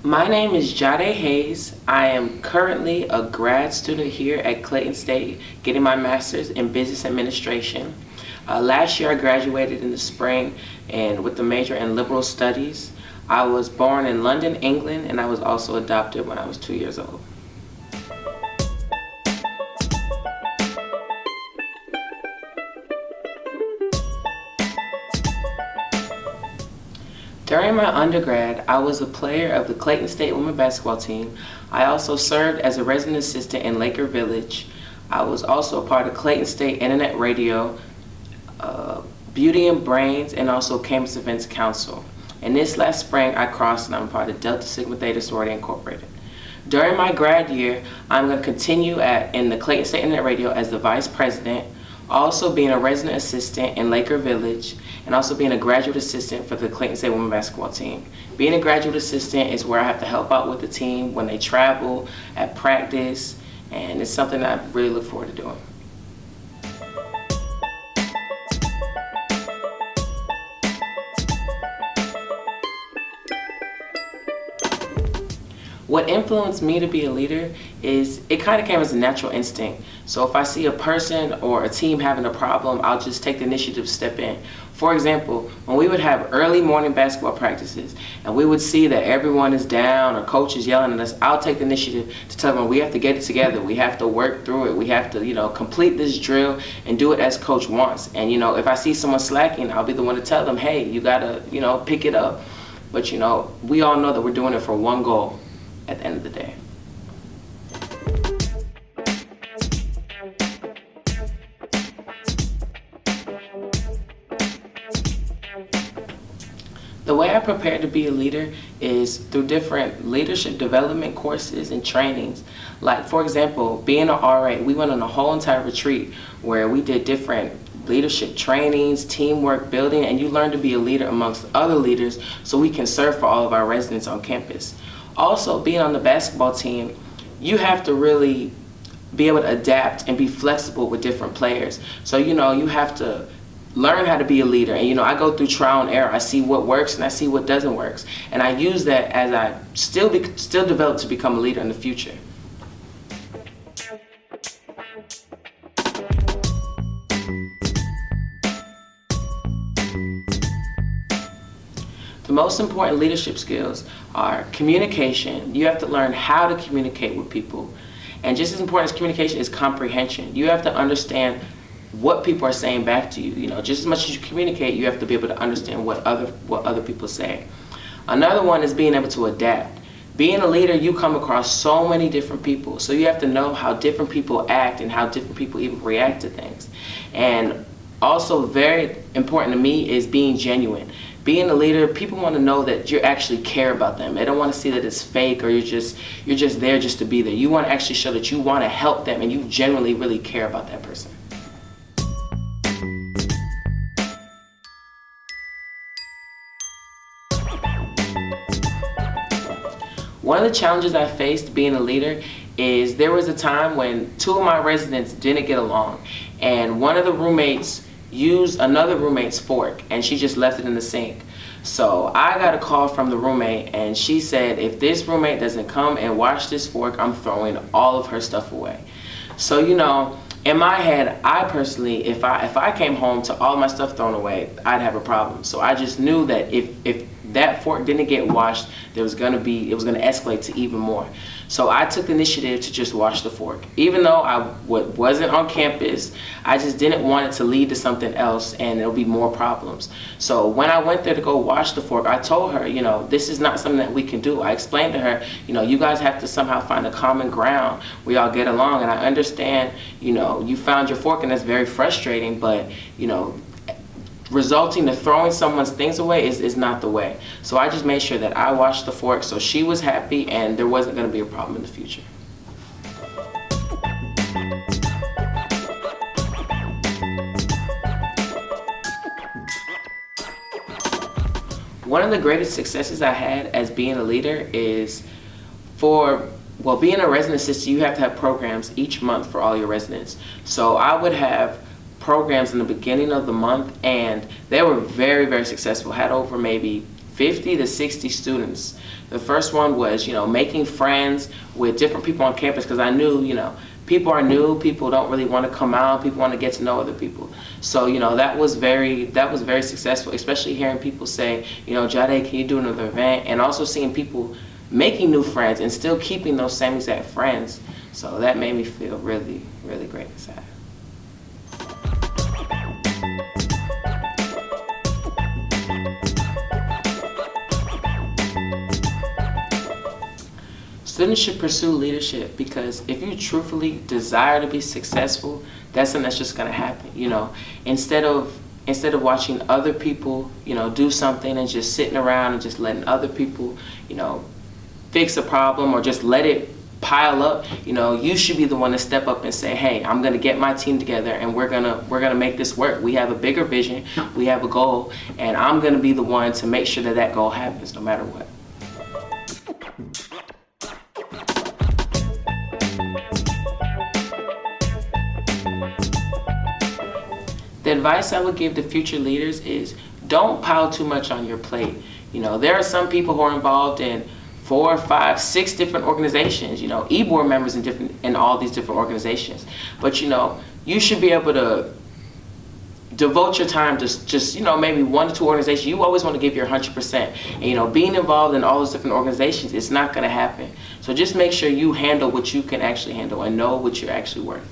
My name is Jhade Hayes. I am currently a grad student here at Clayton State, getting my master's in business administration. Last year I graduated in the spring and with the major in liberal studies. I was born in London, England, and I was also adopted when I was 2 years old. During my undergrad, I was a player of the Clayton State women's basketball team. I also served as a resident assistant in Laker Village. I was also a part of Clayton State Internet Radio, Beauty and Brains, and also Campus Events Council. And this last spring, I crossed and I'm part of Delta Sigma Theta Sorority Incorporated. During my grad year, I'm going to continue in the Clayton State Internet Radio as the vice president, also being a resident assistant in Laker Village, and also being a graduate assistant for the Clayton State women's basketball team. Being a graduate assistant is where I have to help out with the team when they travel, at practice, and it's something that I really look forward to doing. What influenced me to be a leader is it kind of came as a natural instinct. So if I see a person or a team having a problem, I'll just take the initiative to step in. For example, when we would have early morning basketball practices and we would see that everyone is down or coach is yelling at us, I'll take the initiative to tell them we have to get it together. We have to work through it. We have to, complete this drill and do it as coach wants. And, if I see someone slacking, I'll be the one to tell them, hey, you got to, pick it up. But, we all know that we're doing it for one goal at the end of the day. The way I prepare to be a leader is through different leadership development courses and trainings. Like, for example, being an RA, we went on a whole entire retreat where we did different leadership trainings, teamwork building, and you learn to be a leader amongst other leaders so we can serve for all of our residents on campus. Also, being on the basketball team, you have to really be able to adapt and be flexible with different players. So, you have to learn how to be a leader. And, I go through trial and error. I see what works and I see what doesn't work. And I use that as I still develop to become a leader in the future. The most important leadership skills are communication. You have to learn how to communicate with people. And just as important as communication is comprehension. You have to understand what people are saying back to you. Just as much as you communicate, you have to be able to understand what other people say. Another one is being able to adapt. Being a leader, you come across so many different people. So you have to know how different people act and how different people even react to things. And also very important to me is being genuine. Being a leader, people want to know that you actually care about them. They don't want to see that it's fake or you're just there just to be there. You want to actually show that you want to help them and you genuinely really care about that person. One of the challenges I faced being a leader is there was a time when two of my residents didn't get along and one of the roommates used another roommate's fork and she just left it in the sink. So I got a call from the roommate and she said, if this roommate doesn't come and wash this fork, I'm throwing all of her stuff away. So, in my head, I personally, if I came home to all my stuff thrown away, I'd have a problem. So I just knew that if that fork didn't get washed, it was going to escalate to even more. So I took the initiative to just wash the fork. Even though I wasn't on campus, I just didn't want it to lead to something else and there'll be more problems. So when I went there to go wash the fork, I told her, this is not something that we can do. I explained to her, you guys have to somehow find a common ground where y'all get along. And I understand, you found your fork and that's very frustrating, but, resulting to throwing someone's things away is not the way. So I just made sure that I washed the fork so she was happy and there wasn't going to be a problem in the future. One of the greatest successes I had as being a leader is being a resident assistant, you have to have programs each month for all your residents. So I would have programs in the beginning of the month and they were very, very successful. Had over maybe 50 to 60 students. The first one was, making friends with different people on campus, because I knew, people are new, people don't really want to come out, people want to get to know other people. So, that was very successful, especially hearing people say, Jhade, can you do another event? And also seeing people making new friends and still keeping those same exact friends. So that made me feel really, really great and sad. Students should pursue leadership, because if you truthfully desire to be successful, that's something that's just going to happen. Instead of watching other people, do something and just sitting around and just letting other people, fix a problem or just let it pile up, you should be the one to step up and say, hey, I'm going to get my team together and we're going to make this work. We have a bigger vision, we have a goal, and I'm going to be the one to make sure that that goal happens no matter what. The advice I would give to future leaders is don't pile too much on your plate. There are some people who are involved in 4, 5, 6 different organizations, e-board members in all these different organizations. But you should be able to devote your time to just maybe 1 or 2 organizations. You always want to give your 100%. And being involved in all those different organizations, it's not going to happen. So just make sure you handle what you can actually handle and know what you're actually worth.